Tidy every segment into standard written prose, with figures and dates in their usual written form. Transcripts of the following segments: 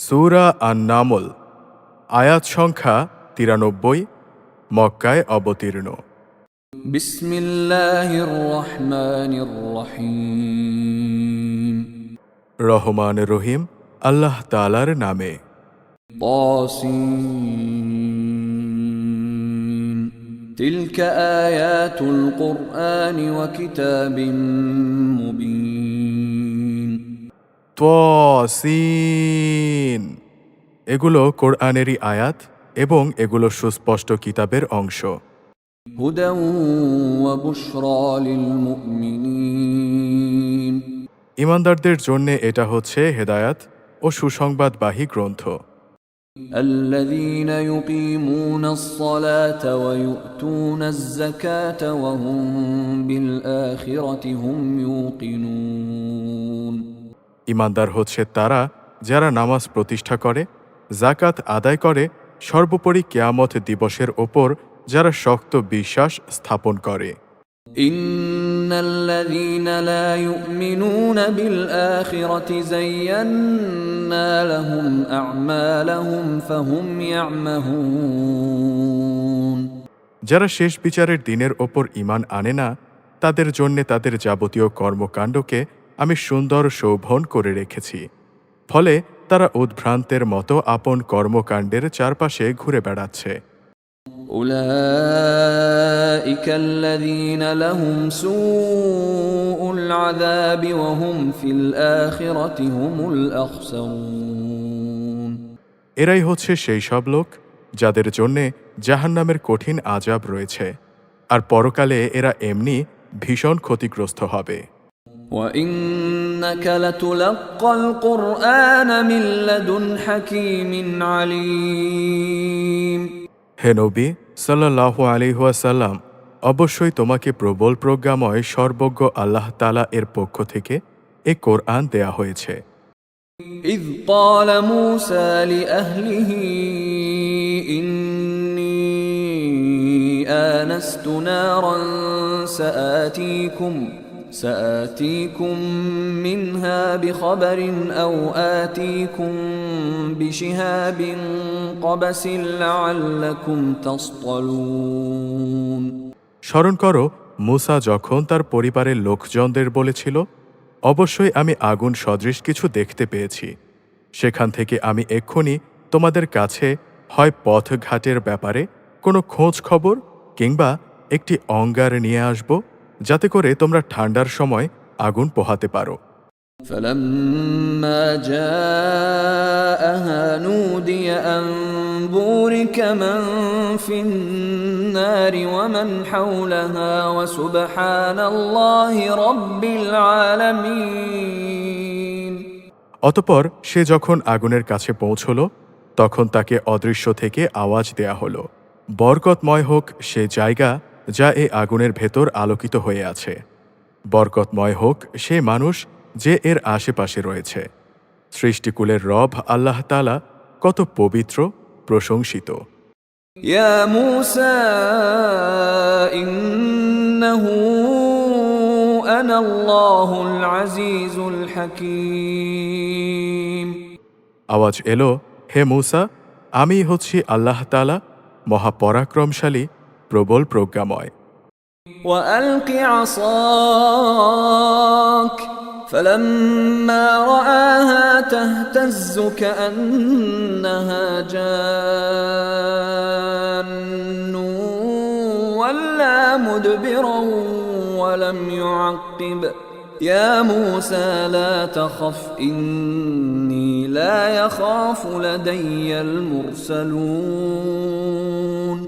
সূরা আন-নামল আয়াত সংখ্যা ৯৩ মক্কায় অবতীর্ণ। বিসমিল্লাহির রহমানির রহিম। রহমান রহিম আল্লাহ তাআলার নামে। তাসিন তিলকা আয়াতুল কুরআনি ওয়া কিতাবিম মুবিন। তাসিন এগুলো কোরআনেরই আয়াত এবং এগুলো সুস্পষ্ট কিতাবের অংশ। হুদাও ওয়া বুশরা লিল মুমিনিন। ঈমানদারদের জন্য এটা হচ্ছে হেদায়াত ও সুসংবাদবাহী গ্রন্থ। الذين يقيمون الصلاة ويؤتون الزكاة وهم بالآخرة هم يوقنون। ঈমানদার হচ্ছে তারা যারা নামাজ প্রতিষ্ঠা করে, যাকাত আদায় করে, সর্বোপরি কিয়ামত দিবসের ওপর যারা শক্ত বিশ্বাস স্থাপন করে। إن الذين لا يؤمنون بالآخرة زينا لهم أعمالهم فهم يعمهون। যারা শেষ বিচারের দিনের ওপর ঈমান আনে না, তাদের জন্যে তাদের যাবতীয় কর্মকাণ্ডকে আমি সুন্দর শোভন করে রেখেছি, ফলে তারা উদ্ভ্রান্তের মতো আপন কর্মকাণ্ডের চারপাশে ঘুরে বেড়াচ্ছে। أولئك الذين لهم سوء العذاب وهم في الآخرة هم الأخسرون। এরাই হচ্ছে সেই সব লোক যাদের জন্যে জাহান্নামের কঠিন আযাব রয়েছে, আর পরকালে এরা এমনি ভীষণ ক্ষতিগ্রস্ত হবে। وإنك لتلقى القرآن من لدن حكيم عليم। হে নবী সাল্লাল্লাহু আলাইহি ওয়াসাল্লাম, অবশ্যই তোমাকে প্রবল প্রজ্ঞাময় সর্বজ্ঞ আল্লাহ তাআলা এর পক্ষ থেকে এ কোরআন দেয়া হয়েছে। إذ قال موسى لأهله إني آنست نارا سآتيكم منها بخبر أو آتيكم بشهاب قبس لعلكم تصطلون। স্মরণ করো, মূসা যখন তার পরিবারের লোকজনদের বলেছিল, অবশ্যই আমি আগুন সদৃশ কিছু দেখতে পেয়েছি, সেখান থেকে আমি এক্ষুনি তোমাদের কাছে হয় পথঘাটের ব্যাপারে কোনো খোঁজ খবর কিংবা একটি অঙ্গার নিয়ে আসব, যাতে করে তোমরা ঠান্ডার সময় আগুন পোহাতে পারো। فلما جاءها نودي أن بورك من في النار ومن حولها وسبحان الله رب العالمين। অতঃপর সে যখন আগুনের কাছে পৌঁছল, তখন তাকে অদৃশ্য থেকে আওয়াজ দেয়া হলো, বরকতময় হোক সে জায়গা যা এ আগুনের ভেতর আলোকিত হয়ে আছে, বরকতময় হোক সে মানুষ যে এর আশেপাশে রয়েছে। সৃষ্টিকুলের রব আল্লাহ তাআলা কত পবিত্র, প্রশংসিত। يا موسى إنه أنا الله العزيز الحكيم। আওয়াজ এলো, হে মূসা, আমি হচ্ছি আল্লাহ তাআলা, মহাপরাক্রমশালী, প্রবল প্রজ্ঞাময়। وألق عصاك فلما رآها تهتز كأنها جان ولا مدبرا ولم يعقب يا موسى لا تخف إني لا يخاف لدي المرسلون।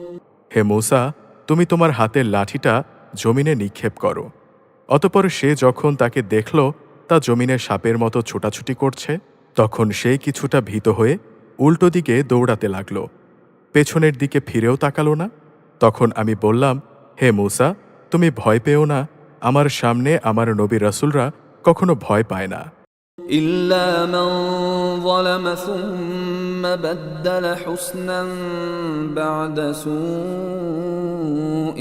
হে মূসা, তুমি তোমার হাতের লাঠিটা জমিনে নিক্ষেপ করো। অতঃপর সে যখন তাকে দেখল তা জমিনে সাপের মতো ছোটাছুটি করছে, তখন সে কিছুটা ভীত হয়ে উল্টো দিকে দৌড়াতে লাগল, পেছনের দিকে ফিরেও তাকালো না। তখন আমি বললাম, হে মূসা, তুমি ভয় পেও না, আমার সামনে আমার নবী রাসূলরা কখনো ভয় পায় না। إلا من ظلم ثم بدل حسنا بعد سوء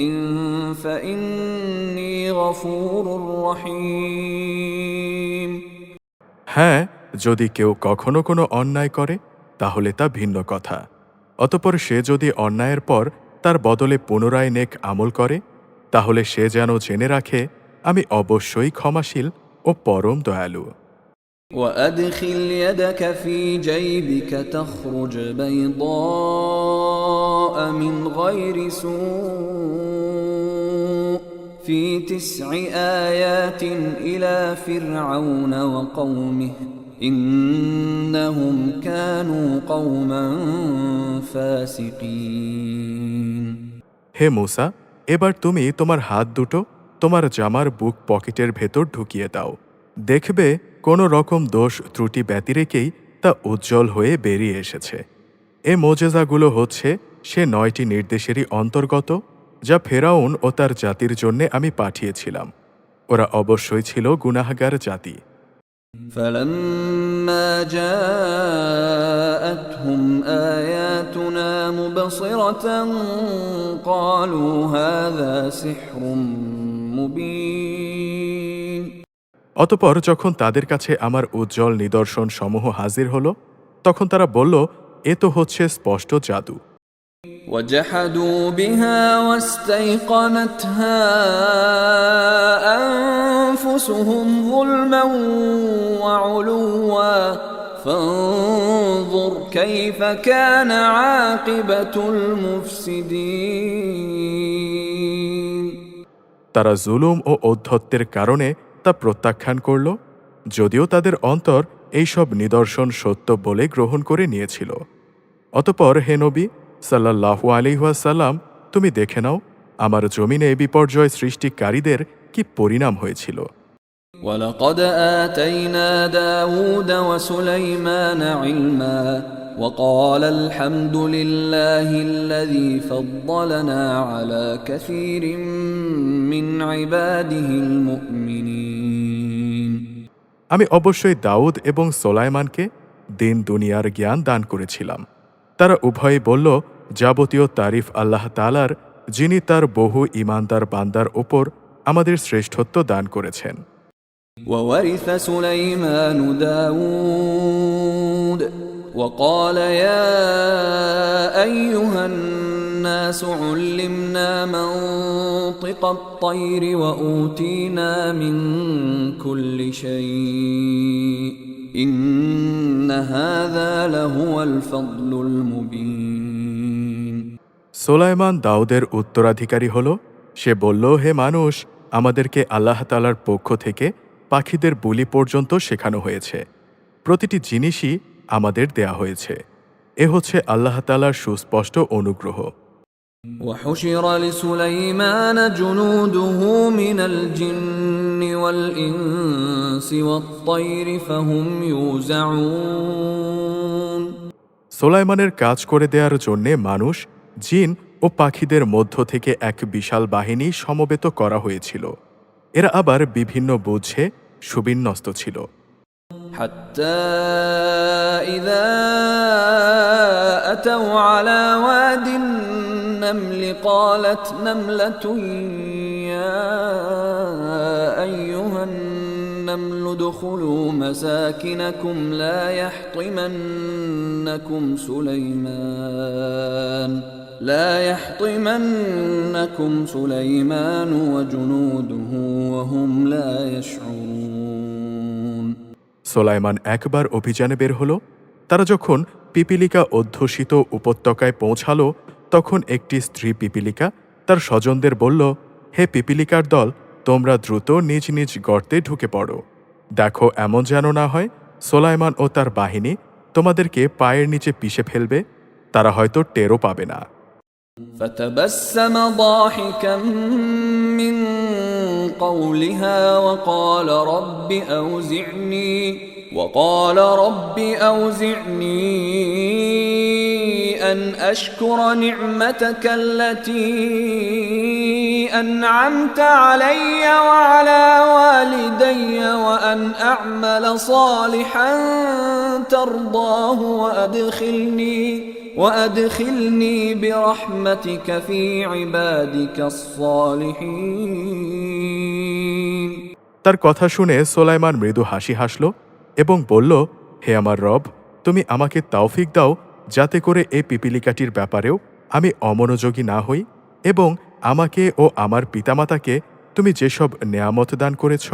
فإني غفور رحيم। হ্যাঁ, যদি কেউ কখনো কোনো অন্যায় করে তাহলে তা ভিন্ন কথা, অতঃপর সে যদি অন্যায়ের পর তার বদলে পুনরায় নেক আমল করে তাহলে সে যেন জেনে রাখে আমি অবশ্যই ক্ষমাশীল ও পরম দয়ালু। وأدخل يدك في جيبك تخرج بيضاء من غير سوء في 9 آيات إلى فرعون وقومه إنهم كانوا قوما فاسقين। হে মূসা, এবার তুমি তোমার হাত দুটো তোমার জামার বুক পকেটের ভেতর ঢুকিয়ে দাও, দেখবে কোনো রকম দোষ ত্রুটি ব্যতিরেকেই তা উজ্জ্বল হয়ে বেরিয়ে এসেছে। এ মোজেজাগুলো হচ্ছে সে 9টি নির্দেশেরই অন্তর্গত যা ফেরাউন ও তার জাতির জন্যে আমি পাঠিয়েছিলাম। ওরা অবশ্যই ছিল গুনাহগার জাতি। فلما جاءتهم آياتنا مبصرة قالوا هذا سحر مبين। অতপর যখন তাদের কাছে আমার উজ্জ্বল নিদর্শন সমূহ হাজির হল তখন তারা বলল, এ তো হচ্ছে স্পষ্ট জাদু। وجحدوا بها واستيقنتها أنفسهم ظلما وعلوا فانظر كيف كان عاقبة المفسدين। তারা জুলুম ও ঔদ্ধত্যের কারণে তা প্রত্যাখ্যান করল, যদিও তাদের অন্তর এইসব নিদর্শন সত্য বলে গ্রহণ করে নিয়েছিল। অতপর হে নবী সাল্লাল্লাহু আলাইহি ওয়াসাল্লাম, তুমি দেখে নাও আমার জমিনে বিপর্যয় সৃষ্টিকারীদের কি পরিণাম হয়েছিল। ولقد آتينا داود وسليمان علما وقال الحمد لله الذي فضلنا على كثير من عباده المؤمنين। আমি অবশ্যই দাউদ এবং সোলাইমানকে দিন দুনিয়ার জ্ঞান দান করেছিলাম। তারা উভয়ে বলল, যাবতীয় তারিফ আল্লাহ তাআলার, যিনি তার বহু ঈমানদার বান্দার ওপর আমাদের শ্রেষ্ঠত্ব দান করেছেন। وورث سليمان داود وقال يا أيها الناس علمنا منطق الطير وأوتينا من كل شيء إن هذا لهو الفضل المبين। সোলাইমান দাউদের উত্তরাধিকারী হল। সে বলল, হে মানুষ, আমাদেরকে আল্লাহ তাআলার পক্ষ থেকে পাখিদের বুলি পর্যন্ত শেখানো হয়েছে। প্রতিটি জিনিসই আমাদের দেয়া হয়েছে। এ হচ্ছে আল্লাহ তাআলার সুস্পষ্ট অনুগ্রহ। وحشر لسليمان جنوده من الجن والإنس والطير فهم يوزعون। সোলাইমানের কাজ করে দেওয়ার জন্যে মানুষ, জিন ও পাখিদের মধ্য থেকে এক বিশাল বাহিনী সমবেত করা হয়েছিল। এরা আবার বিভিন্ন বুঝে সুবিন্যস্ত ছিল। حتى إذا أتوا على واد النمل قالت نملة يا أيها النمل ادخلوا مساكنكم لا يحطمنكم سليمان وجنوده وهم لا يشعرون। সোলাইমান একবার অভিযানে বের হল। তারা যখন পিপিলিকা অধ্যুষিত উপত্যকায় পৌঁছালো তখন একটি স্ত্রী পিপিলিকা তার স্বজনদের বলল, হে পিপিলিকার দল, তোমরা দ্রুত নিজ নিজ গর্তে ঢুকে পড়ো। দেখো এমন যেন না হয় সোলাইমান ও তার বাহিনী তোমাদেরকে পায়ের নিচে পিষে ফেলবে, তারা হয়তো টেরও পাবে না। فتبسم ضاحكا من قولها وقال رب أوزعني أن أشكر نعمتك التي أنعمت علي وعلى والدي وأن أعمل صالحا ترضاه وأدخلني برحمتك في عبادك الصالحين। তার কথা শুনে সোলাইমান মৃদু হাসি হাসল এবং বলল, হে আমার রব, তুমি আমাকে তৌফিক দাও যাতে করে এই পিপিলিকাটির ব্যাপারেও আমি অমনোযোগী না হই এবং আমাকে ও আমার পিতামাতাকে তুমি যেসব নেয়ামত দান করেছ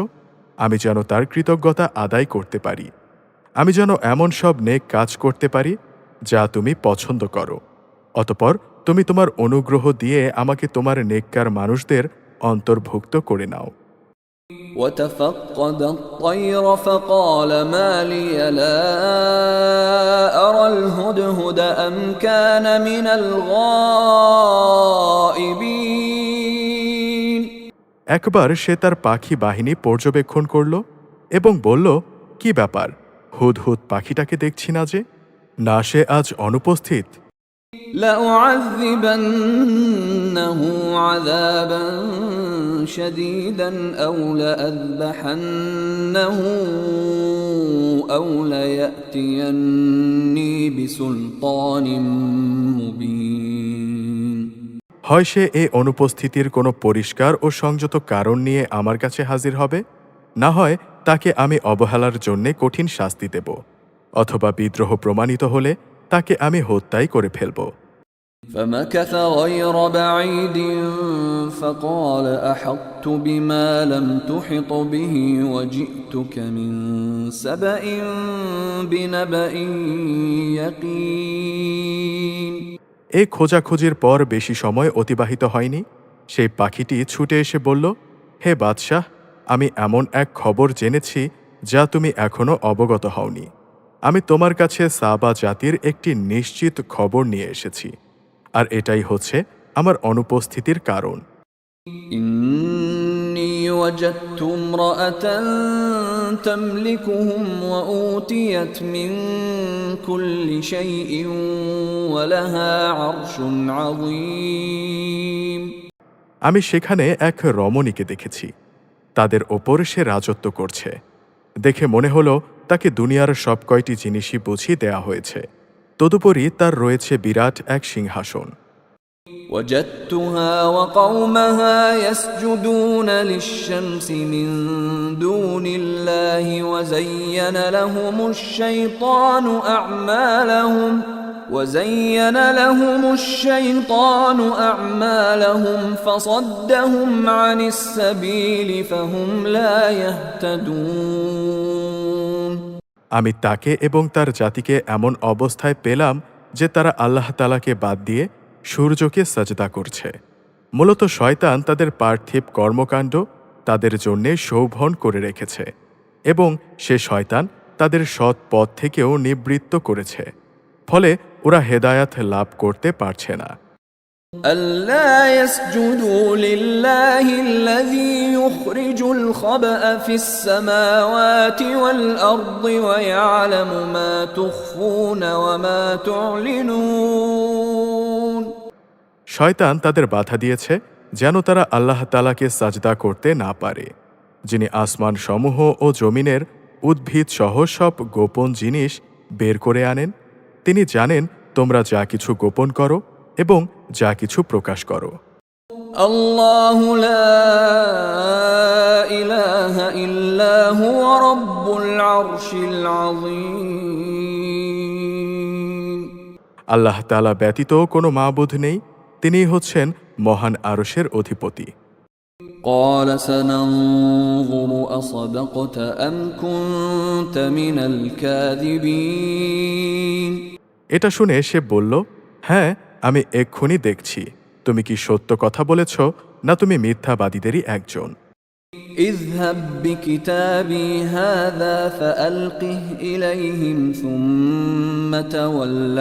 আমি যেন তার কৃতজ্ঞতা আদায় করতে পারি। আমি যেন এমন সব নেক কাজ করতে পারি যা তুমি পছন্দ করো। অতঃপর তুমি তোমার অনুগ্রহ দিয়ে আমাকে তোমার নেককার মানুষদের অন্তর্ভুক্ত করে নাও। وتفقد الطير فقال ما لي لا أرى الهدهد أم كان من الغائبين। একবার সে তার পাখি বাহিনী পর্যবেক্ষণ করল এবং বলল, কি ব্যাপার, হুদহুদ পাখিটাকে দেখছি না যে? না সে আজ অনুপস্থিত? لأعذبنه عذابا شديدا أو لأذبحنه أو ليأتيني بسلطان مبين। হয় সে এই অনুপস্থিতির কোনো পরিষ্কার ও সংযত কারণ নিয়ে আমার কাছে হাজির হবে, না হয় তাকে আমি অবহেলার জন্যে কঠিন শাস্তি দেব, অথবা বিদ্রোহ প্রমাণিত হলে তাকে আমি হত্যাই করে ফেলব। فمكث غير بعيد فقال أحطت بما لم تحط به وجئتك من سبأ بنبأ يقين। এই খোঁজাখুঁজির পর বেশি সময় অতিবাহিত হয়নি। সেই পাখিটি ছুটে এসে বলল, হে বাদশাহ, আমি এমন এক খবর জেনেছি যা তুমি এখনো অবগত হওনি। আমি তোমার কাছে সাবা জাতির একটি নিশ্চিত খবর নিয়ে এসেছি, আর এটাই হচ্ছে আমার অনুপস্থিতির কারণ। إني وجدت امرأة تملكهم وأوتيت من كل شيء ولها عرش عظيم। আমি সেখানে এক রমণীকে দেখেছি, তাদের ওপর সে রাজত্ব করছে। দেখে মনে হলো তাকে দুনিয়ার সব কয়টি জিনিসই বুঝিয়ে দেয়া হয়েছে। তদুপরি তার রয়েছে বিরাট এক সিংহাসন। وجدتها وقومها يسجدون للشمس من دون الله وزين لهم الشيطان أعمالهم فصدهم عن السبيل فهم لا يهتدون। আমি তাকে এবং তার জাতিকে এমন অবস্থায় পেলাম যে তারা আল্লাহ তাআলাকে বাদ দিয়ে সূর্যকে সাজদা করছে। মূলত শয়তান তাদের পার্থিব কর্মকাণ্ড তাদের জন্যে শোভন করে রেখেছে এবং সে শয়তান তাদের সৎ পথ থেকেও নিবৃত্ত করেছে, ফলে ওরা হেদায়াত লাভ করতে পারছে না। ألا يسجدوا لله الذي يخرج الخبأ في السماوات والأرض ويعلم ما تخفون وما تعلنون। শয়তান তাদের বাধা দিয়েছে যেন তারা আল্লাহ তাআলাকে সাজদা করতে না পারে, যিনি আসমান সমূহ ও জমিনের উদ্ভিদ সহ সব গোপন জিনিস বের করে আনেন। তিনি জানেন তোমরা যা কিছু গোপন করো এবং যা কিছু প্রকাশ করো। আল্লাহু লা ইলাহা ইল্লা হুয়া রাব্বুল আরশিল আযীম। আল্লাহ তাআলা ব্যতীত কোনো মাবুদ নেই, তিনিই হচ্ছেন মহান আরশের অধিপতি। قال سننظر أصدقت أم كنت من الكاذبين। এটা শুনে সে বলল, হ্যাঁ, আমি এক্ষুনি দেখছি তুমি কি সত্য কথা বলেছ না তুমি মিথ্যাবাদীদেরই একজন। اذهب بكتابي هذا فألقه إليهم ثم تول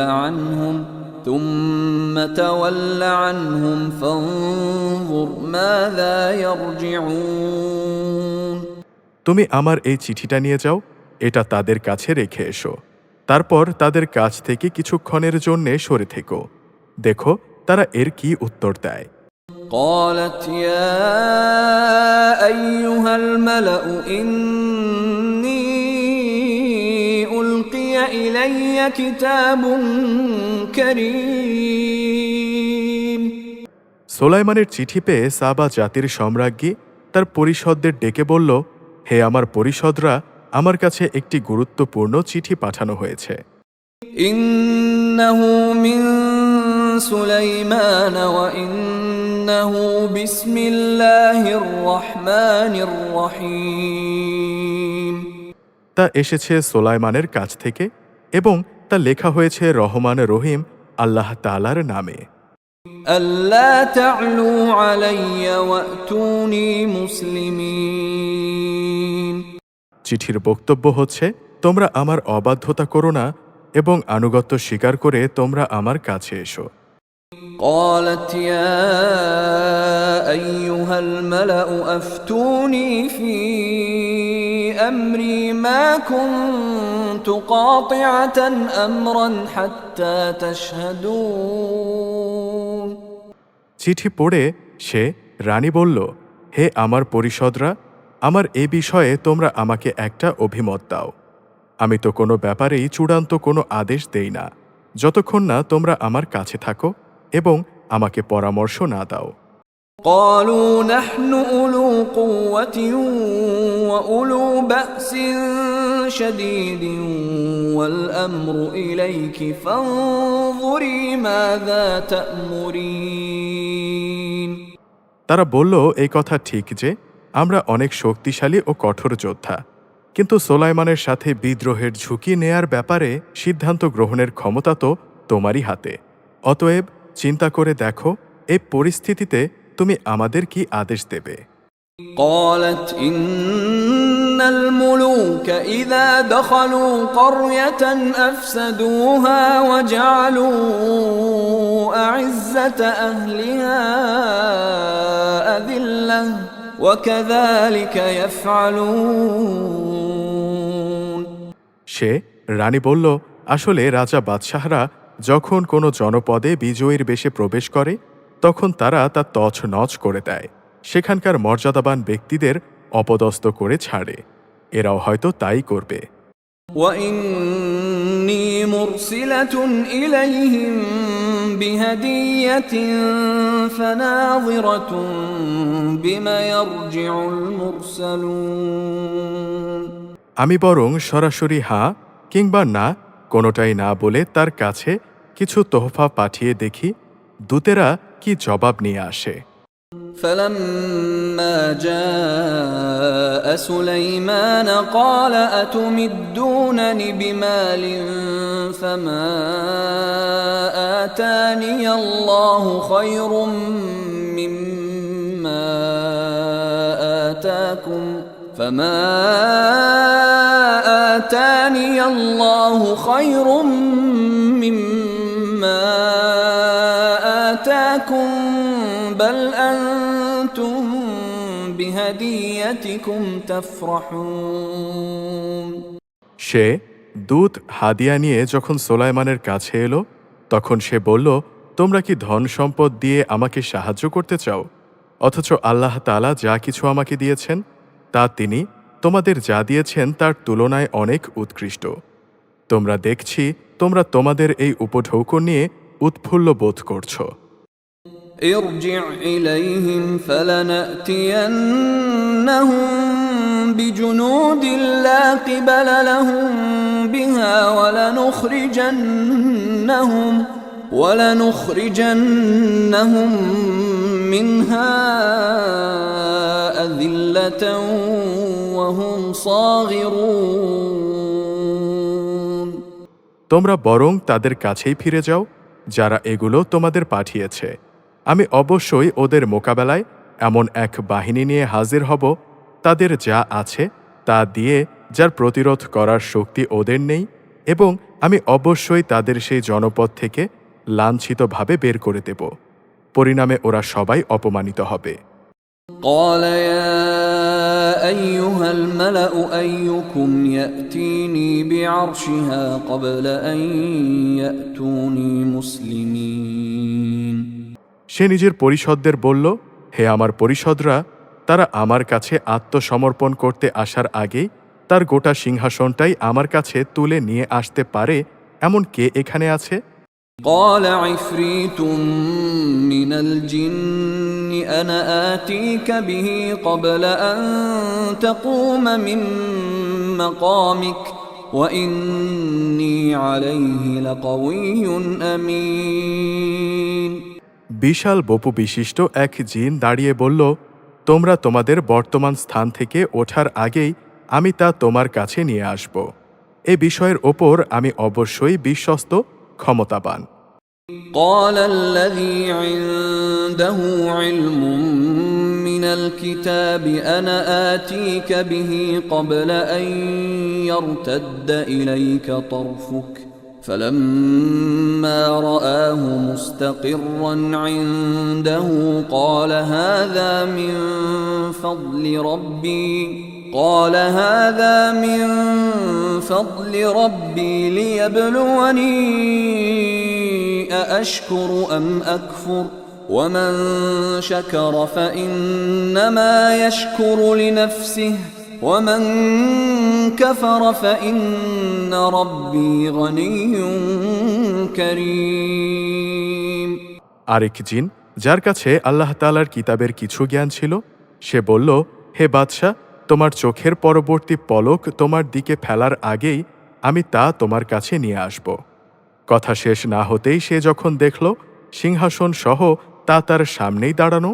عنهم فانظر ماذا يرجعون। তুমি আমার এই চিঠিটা নিয়ে যাও, এটা তাদের কাছে রেখে এসো, তারপর তাদের কাছ থেকে কিছুক্ষণের জন্যে সরে থেকো, দেখো তারা এর কি উত্তর দেয়। قالت يا أيها الملأ إني ألقي إلي كتاب كريم। সোলাইমানের চিঠি পেয়ে সাবা জাতির সম্রাজ্ঞী তার পরিষদদের ডেকে বলল, হে আমার পরিষদরা, আমার কাছে একটি গুরুত্বপূর্ণ চিঠি পাঠানো হয়েছে। ইন্নাহু মিন সুলাইমান ওয়া ইন্নাহু বিসমিল্লাহির রহমানির রহিম। তা এসেছে সোলাইমানের কাছ থেকে এবং তা লেখা হয়েছে রহমান রহিম আল্লাহ তাআলার নামে। আল্লা তা'লু আলাইয়া ওয়াতুনি মুসলিমিন। চিঠির বক্তব্য হচ্ছে, তোমরা আমার অবাধ্যতা করো না এবং আনুগত্য স্বীকার করে তোমরা আমার কাছে এসো। قالت يا أيها الملأ أفتوني في أمري ما كنت قاطعة أمرا حتى تشهدون। চিঠি পড়ে সে রানী বলল, হে আমার পরিষদরা, আমার এ বিষয়ে তোমরা আমাকে একটা অভিমত দাও। আমি তো কোনো ব্যাপারেই চূড়ান্ত কোনো আদেশ দেই না যতক্ষণ না তোমরা আমার কাছে থাকো এবং আমাকে পরামর্শ না দাও। قالوا نحن أولو قوة وأولو بأس شديد والأمر إليك فانظري ماذا تأمرين। তারা বলল, এই কথা ঠিক যে আমরা অনেক শক্তিশালী ও কঠোর যোদ্ধা, কিন্তু সোলাইমানের সাথে বিদ্রোহের ঝুঁকি নেয়ার ব্যাপারে সিদ্ধান্ত গ্রহণের ক্ষমতা তো তোমারই হাতে। অতএব চিন্তা করে দেখো, এই পরিস্থিতিতে তুমি আমাদের কি আদেশ দেবে? قالت إن الملوك إذا دخلوا قرية أفسدوها وجعلوا أعزة أهلها أذلة وكذلك يفعلون। সে রানী বলল, আসলে রাজা বাদশাহরা যখন কোনো জনপদে বিজয়ীর বেশে প্রবেশ করে তখন তারা তা তছনছ করে দেয়, সেখানকার মর্যাদাবান ব্যক্তিদের অপদস্থ করে ছাড়ে। এরাও হয়তো তাই করবে। وإني مرسلة إليهم بهدية فناظرة بما يرجع المرسلون। আমি বরং সরাসরি হাঁ কিংবা না কোনোটাই না বলে তার কাছে কিছু তোহফা পাঠিয়ে দেখি দূতেরা কি জবাব নিয়ে আসে। فلما جاء سليمان قال أتمدونني بمال فما آتاني الله خير مما آتاكم فما آتاني الله خير مما آتاكم بل أنتم بهديتكم تفرحون। সে দূত হাদিয়া নিয়ে যখন সোলাইমানের কাছে এলো তখন সে বলল, তোমরা কি ধন সম্পদ দিয়ে আমাকে সাহায্য করতে চাও? অথচ আল্লাহ তাআলা যা কিছু আমাকে দিয়েছেন তা তিনি তোমাদের যা দিয়েছেন তার তুলনায় অনেক উৎকৃষ্ট। তোমরা দেখছি তোমরা তোমাদের এই উপঢৌকন নিয়ে উৎফুল্ল বোধ করছো। ارجع إليهم فلنأتينهم بجنود لا قبل لهم بها ولنخرجنهم منها أذلة وهم صاغرون। তোমরা বরং তাদের কাছেই ফিরে যাও যারা এগুলো তোমাদের পাঠিয়েছে। আমি অবশ্যই ওদের মোকাবেলায় এমন এক বাহিনী নিয়ে হাজির হব তাদের যা আছে তা দিয়ে যার প্রতিরোধ করার শক্তি ওদের নেই, এবং আমি অবশ্যই তাদের সেই জনপদ থেকে লাঞ্ছিতভাবে বের করে দেব। পরিণামে ওরা সবাই অপমানিত হবে। قال يا أيها الملأ أيكم يأتيني بعرشها قبل أن يأتوني مسلمين। সে নিজের পরিষদদের বলল, হে আমার পরিষদরা, তারা আমার কাছে আত্মসমর্পণ করতে আসার আগেই তার গোটা সিংহাসনটাই আমার কাছে তুলে নিয়ে আসতে পারে এমন কে এখানে আছে? قال عفريت من الجن أنا آتيك به قبل أن تقوم من مقامك وإني عليه لقوي أمين বিশাল বপু বিশিষ্ট এক জিন দাঁড়িয়ে বলল, তোমরা তোমাদের বর্তমান স্থান থেকে ওঠার আগেই আমি তা তোমার কাছে নিয়ে আসব। এ বিষয়ের ওপর আমি অবশ্যই বিশ্বস্ত, ক্ষমতাবান। قال الذي عنده علم من الكتاب أنا آتيك به قبل أن يرتد إليك طرفك فلما رآه مستقرا عنده قال هذا من فضل ربي ليبلوني أأشكر أم أكفر ومن شكر فإنما يشكر لنفسه ومن كفر فإن ربي غني كريم আরেক জিন, যার কাছে আল্লাহ তাআলার কিতাবের কিছু জ্ঞান ছিল, সে বলল, হে বাদশাহ, তোমার চোখের পরবর্তী পলক তোমার দিকে ফেলার আগেই আমি তা তোমার কাছে নিয়ে আসব। কথা শেষ না হতেই সে যখন দেখল সিংহাসন সহ তা তার সামনেই দাঁড়ানো,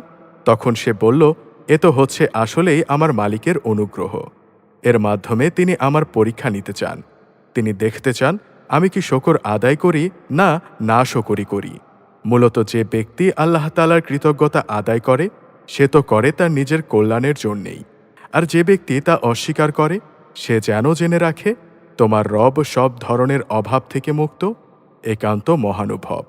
তখন সে বলল, এ তো হচ্ছে আসলেই আমার মালিকের অনুগ্রহ। এর মাধ্যমে তিনি আমার পরীক্ষা নিতে চান। তিনি দেখতে চান আমি কি শুকর আদায় করি না নাশকরি করি। মূলত যে ব্যক্তি আল্লাহ তাআলার কৃতজ্ঞতা আদায় করে সে তো করে তার নিজের কল্যাণের জন্যেই, আর যে ব্যক্তি তা অস্বীকার করে সে যেন জেনে রাখে তোমার রব সব ধরনের অভাব থেকে মুক্ত, একান্ত মহানুভব।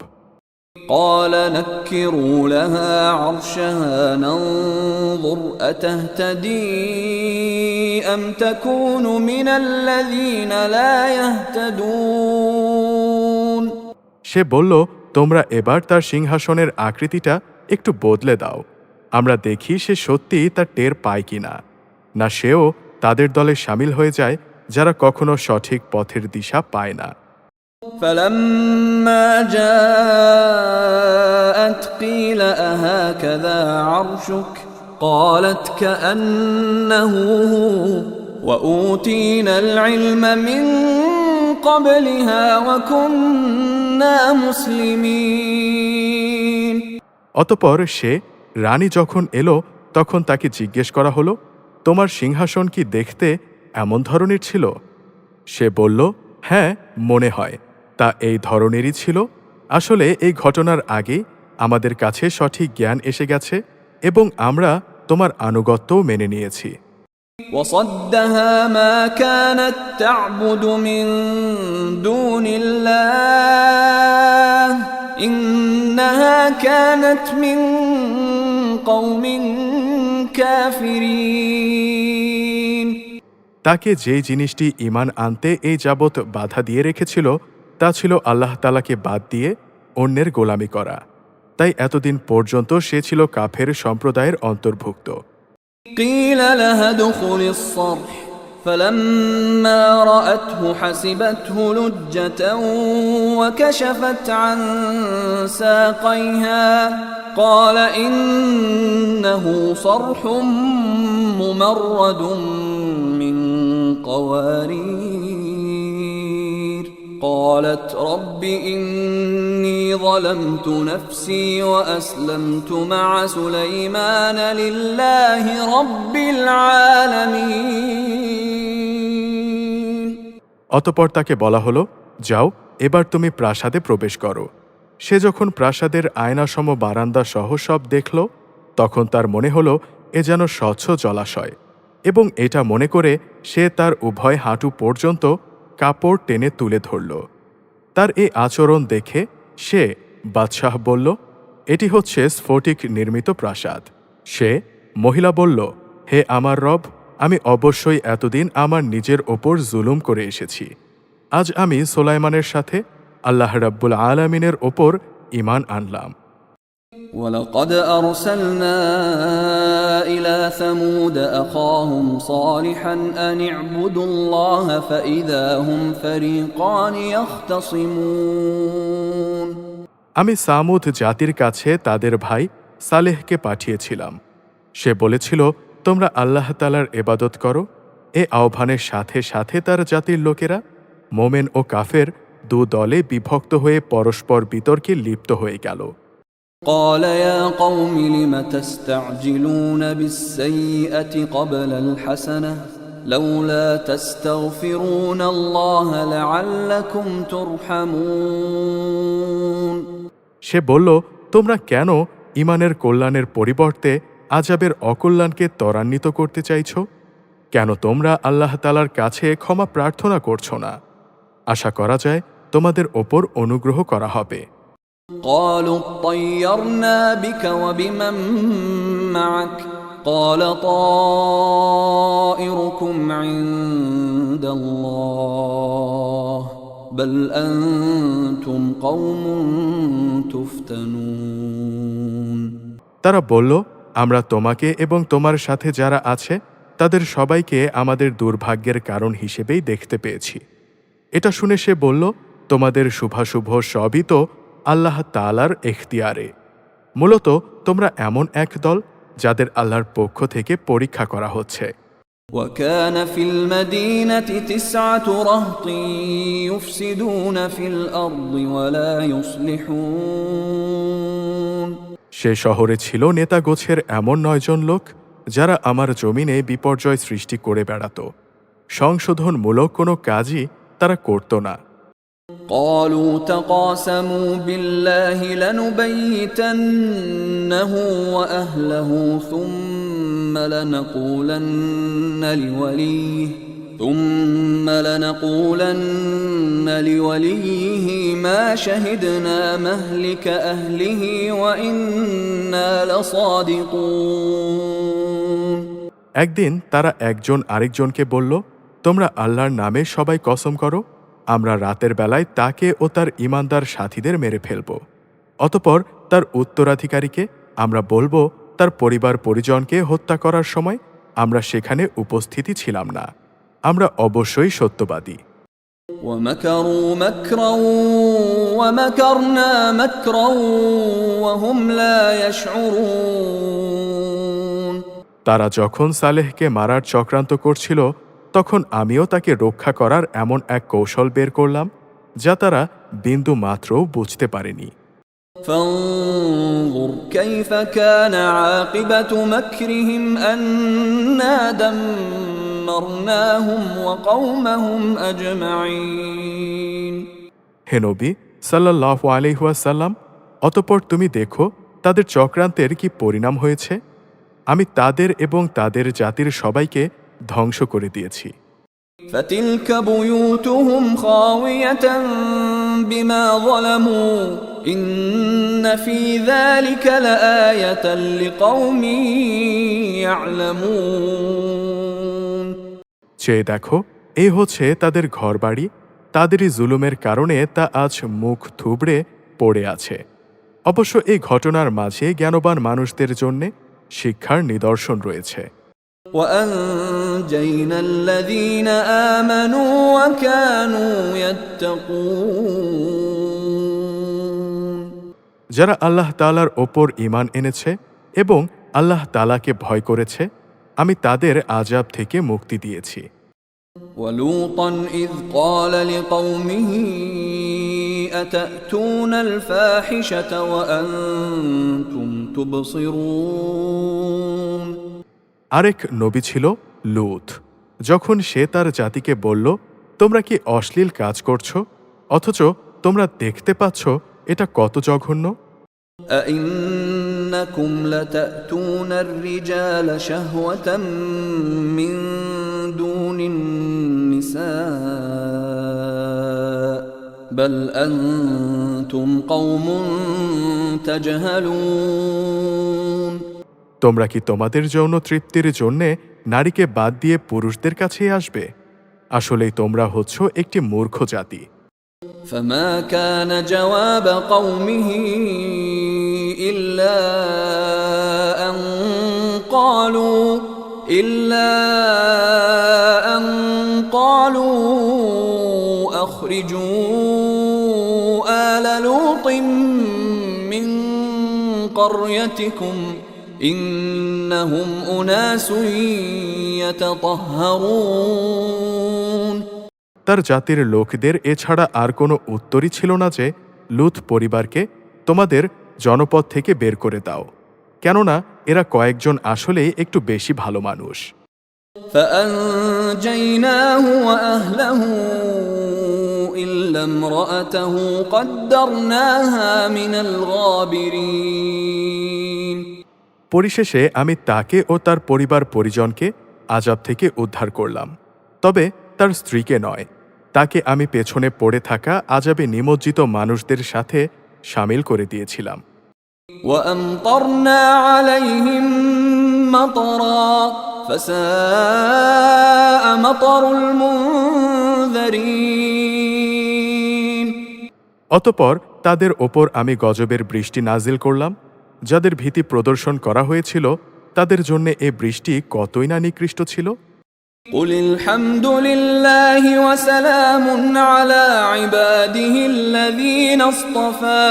قال نكروا لها عرشها ننظر أتهتدي أم تكون من الذين لا يهتدون সে বলল, তোমরা এবার তার সিংহাসনের আকৃতিটা একটু বদলে দাও, আমরা দেখি সে সত্যি তার টের পায় কিনা, না সেও তাদের দলে সামিল হয়ে যায় যারা কখনো সঠিক পথের দিশা পায় না। فلما جاءت قيل أهكذا عرشك قالت كأنه هو وأوتينا العلم من قبلها وكنا مسلمين অতঃপর সে রানী যখন এলো তখন তাকে জিজ্ঞেস করা হলো, তোমার সিংহাসন কি দেখতে এমন ধরনের ছিল? সে বলল, হ্যাঁ, মনে হয় তা এই ধরনেরই ছিল। আসলে এই ঘটনার আগে আমাদের কাছে সঠিক জ্ঞান এসে গেছে এবং আমরা তোমার আনুগত্যও মেনে নিয়েছি। وصدها ما كانت تعبد من دون الله إنها كانت من قوم كافرين তাকে যে জিনিসটি ঈমান আনতে এই যাবৎ বাধা দিয়ে রেখেছিল তা ছিল আল্লাহ তাআলাকে বাদ দিয়ে অন্যের গোলামি করা। তাই এতদিন পর্যন্ত সে ছিল কাফের সম্প্রদায়ের অন্তর্ভুক্ত। قيل لها ادخل الصرح فلما رأته حسبته لجة وكشفت عن ساقيها قال إنه صرح ممرد من قوارير قالت رب إني ظلمت نفسي وأسلمت مع سليمان لله رب العالمين অতঃপর তাকে বলা হলো, যাও এবার তুমি প্রাসাদে প্রবেশ করো। সে যখন প্রাসাদের আয়নাসম বারান্দা সহ সব দেখল তখন তার মনে হলো এ যেন স্বচ্ছ জলাশয়, এবং এটা মনে করে সে তার উভয় হাঁটু পর্যন্ত কাপড় টেনে তুলে ধরল। তার এই আচরণ দেখে সে বাদশাহ বলল, এটি হচ্ছে স্ফটিক নির্মিত প্রাসাদ। সে মহিলা বলল, হে আমার রব, আমি অবশ্যই এতদিন আমার নিজের ওপর জুলুম করে এসেছি। আজ আমি সুলাইমানের সাথে আল্লাহ রাব্বুল আলামিনের ওপর ঈমান আনলাম। ولقد أرسلنا إلى ثمود أخاهم صالحا أن اعبدوا الله فإذا هم فريقان يختصمون আমি সামুদ জাতির কাছে তাদের ভাই সালেহকে পাঠিয়েছিলাম। সে বলেছিল, তোমরা আল্লাহ তাআলার ইবাদত করো, এ আহ্বানের সাথে সাথে তার জাতির লোকেরা মোমেন ও কাফের দু দলে বিভক্ত হয়ে পরস্পর বিতর্কে লিপ্ত হয়ে গেল। قال يا قوم لم تستعجلون بالسيئة قبل الحسنة لولا تستغفرون الله لعلكم ترحمون সে বলল, তোমরা কেন ঈমানের কল্যাণের পরিবর্তে আযাবের অকল্যাণকে ত্বরান্বিত করতে চাইছ? কেন তোমরা আল্লাহ তাআলার কাছে ক্ষমা প্রার্থনা করছ না? আশা করা যায় তোমাদের ওপর অনুগ্রহ করা হবে। قالوا اطيرنا بك وبمن معك قال طائركم عند الله بل أنتم قوم تفتنون তারা বলল, আমরা তোমাকে এবং তোমার সাথে যারা আছে তাদের সবাইকে আমাদের দুর্ভাগ্যের কারণ হিসেবেই দেখতে পেয়েছি। এটা শুনে সে বলল, তোমাদের শুভাশুভ সবই তো আল্লাহ তাআলার এখতিয়ারে। মূলত তোমরা এমন এক দল যাদের আল্লাহর পক্ষ থেকে পরীক্ষা করা হচ্ছে। وكان في المدينة 9 رهط يفسدون في الأرض ولا يصلحون সে শহরে ছিল নেতাগোছের এমন 9 জন লোক যারা আমার জমিনে বিপর্যয় সৃষ্টি করে বেড়াত। সংশোধনমূলক কোনো কাজই তারা করত না। قالوا تقاسموا بالله لنبيتنه وأهله ثم لنقولن لوليه ما شهدنا مهلك أهله وإنا لصادقون একদিন তারা একজন আরেকজনকে বলল, তোমরা আল্লাহর নামে সবাই কসম করো, আমরা রাতের বেলায় তাকে ও তার ঈমানদার সাথীদের মেরে ফেলব। অতঃপর তার উত্তরাধিকারীকে আমরা বলবো, তার পরিবার পরিজনকে হত্যা করার সময় আমরা সেখানে উপস্থিতি ছিলাম না। আমরা অবশ্যই সত্যবাদী। ومكروا مكرا ومكرنا مكرا وهم لا يشعرون তারা যখন সালেহকে মারার চক্রান্ত করছিল তখন আমিও তাকে রক্ষা করার এমন এক কৌশল বের করলাম যা তারা বিন্দু মাত্রও বুঝতে পারেনি। فانظر كيف كان عاقبة مكرهم أنا دمرناهم وقومهم أجمعين হে নবী সাল্লাল্লাহু আলাইহি ওয়াসাল্লাম, অতঃপর তুমি দেখো তাদের চক্রান্তের কি পরিণাম হয়েছে। আমি তাদের এবং তাদের জাতির সবাইকে ধ্বংস করে দিয়েছি। فتلك بيوتهم خاوية بما ظلموا إن في ذلك لآية لقوم يعلمون চেয়ে দেখো, এই হচ্ছে তাদের ঘরবাড়ি, তাদেরই জুলুমের কারণে তা আজ মুখ থুবড়ে পড়ে আছে। অবশ্য এই ঘটনার মাঝে জ্ঞানবান মানুষদের জন্য শিক্ষার নিদর্শন রয়েছে। وأنجينا الذين آمنوا وكانوا يتقون যারা আল্লাহ তাআলার ওপর ঈমান এনেছে এবং আল্লাহ তাআলাকে ভয় করেছে, আমি তাদের আযাব থেকে মুক্তি দিয়েছি। ولوطا إذ قال لقومه أتأتون الفاحشة وأنتم تبصرون আরেক নবী ছিল লূত। যখন সে তার জাতিকে বলল, তোমরা কি অশ্লীল কাজ করছো অথচ তোমরা দেখতে পাচ্ছ এটা কত জঘন্য। أئنكم لتأتون الرجال شهوة من دون النساء بل أنتم قوم تجهلون তোমরা কি তোমাদের যৌন তৃপ্তির জন্যে নারীকে বাদ দিয়ে পুরুষদের কাছেই আসবে? আসলেই তোমরা হচ্ছ একটি মূর্খ জাতি। فما كان جواب قومه إلا أن قالوا أخرجوا آل لوط من قريتكم إنهم أناس يتطهرون তার জাতির লোকদের এছাড়া আর কোনো উত্তরই ছিল না যে লূত পরিবারকে তোমাদের জনপদ থেকে বের করে দাও, কেননা এরা কয়েকজন আসলেই একটু বেশি ভালো মানুষ। فأنجيناه وأهله إلا امرأته قدرناها من الغابرين পরিশেষে আমি তাকে ও তার পরিবার পরিজনকে আযাব থেকে উদ্ধার করলাম, তবে তার স্ত্রীকে নয়। তাকে আমি পেছনে পড়ে থাকা আযাবে নিমজ্জিত মানুষদের সাথে শামিল করে দিয়েছিলাম। وأمطرنا عليهم مطرا فساء مطر المنذرين অতঃপর তাদের ওপর আমি গজবের বৃষ্টি নাজিল করলাম। যাদের ভীতি প্রদর্শন করা হয়েছিল তাদের জন্য এ বৃষ্টি কতই না নিকৃষ্ট ছিল। قل الحمد لله وسلام على عباده الذين اصطفى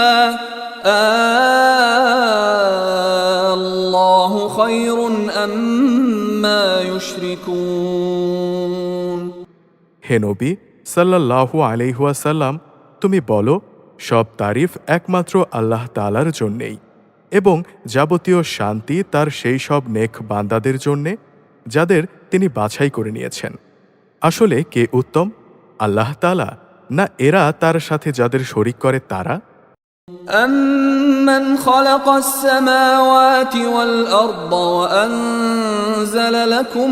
الله خير أما يشركون হে নবী সাল্লাল্লাহু আলাইহি ওয়াসাল্লাম, তুমি বলো, সব তারিফ একমাত্র আল্লাহ তাআলার জন্যেই এবং যাবতীয় শান্তি তার সেই সব নেক বান্দাদের জন্যে যাদের তিনি বাছাই করে নিয়েছেন। আসলে কে উত্তম, আল্লাহ তাআলা না এরা তার সাথে যাদের শরিক করে তারা? أَمَّنْ خَلَقَ السَّمَاوَاتِ وَالْأَرْضَ وَأَنزَلَ لَكُم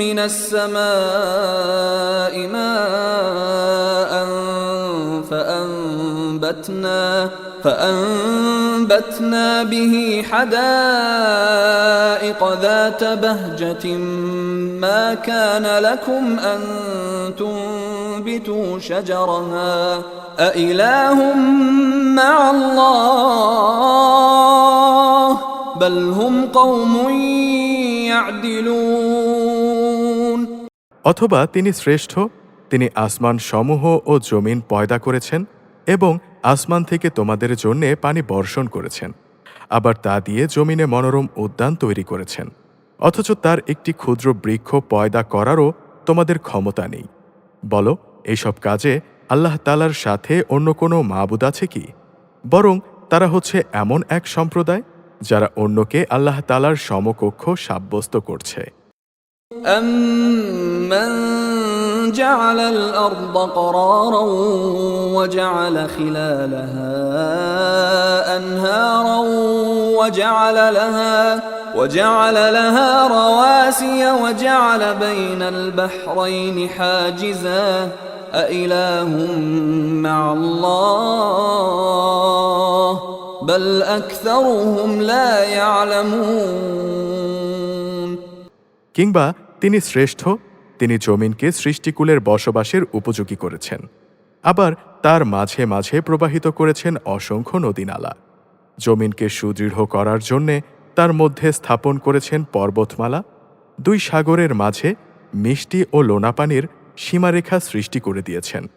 مِّنَ السَّمَاءِ مَاءً فأنبتنا به حدائق ذات بهجة ما كان لكم أن تنبتوا شجرها أإله مع الله بل هم قوم يعدلون অথবা তিনি শ্রেষ্ঠ, তিনি আসমান সমূহ ও জমিন পয়দা করেছেন এবং আসমান থেকে তোমাদের জন্যে পানি বর্ষণ করেছেন, আবার তা দিয়ে জমিনে মনোরম উদ্যান তৈরি করেছেন, অথচ তার একটি ক্ষুদ্র বৃক্ষ পয়দা করারও তোমাদের ক্ষমতা নেই। বলো, এইসব কাজে আল্লাহ তাআলার সাথে অন্য কোনো মাবুদ আছে কি? বরং তারা হচ্ছে এমন এক সম্প্রদায় যারা অন্যকে আল্লাহ তাআলার সমকক্ষ সাব্যস্ত করছে। أَمَّنْ جَعَلَ الْأَرْضَ قَرَارًا وَجَعَلَ خِلَالَهَا أَنْهَارًا وَجَعَلَ لَهَا رَوَاسِيَ وَجَعَلَ بَيْنَ الْبَحْرَيْنِ حَاجِزًا أَإِلَٰهٌ مَّعَ اللَّهِ بَلْ أَكْثَرُهُمْ لَا يَعْلَمُونَ কিংবা তিনি শ্রেষ্ঠ, তিনি জমিনকে সৃষ্টিকুলের বসবাসের উপযোগী করেছেন, আবার তার মাঝে মাঝে প্রবাহিত করেছেন অসংখ্য নদীনালা। জমিনকে সুদৃঢ় করার জন্যে তার মধ্যে স্থাপন করেছেন পর্বতমালা। দুই সাগরের মাঝে মিষ্টি ও লোনাপানির সীমারেখা সৃষ্টি করে দিয়েছেন।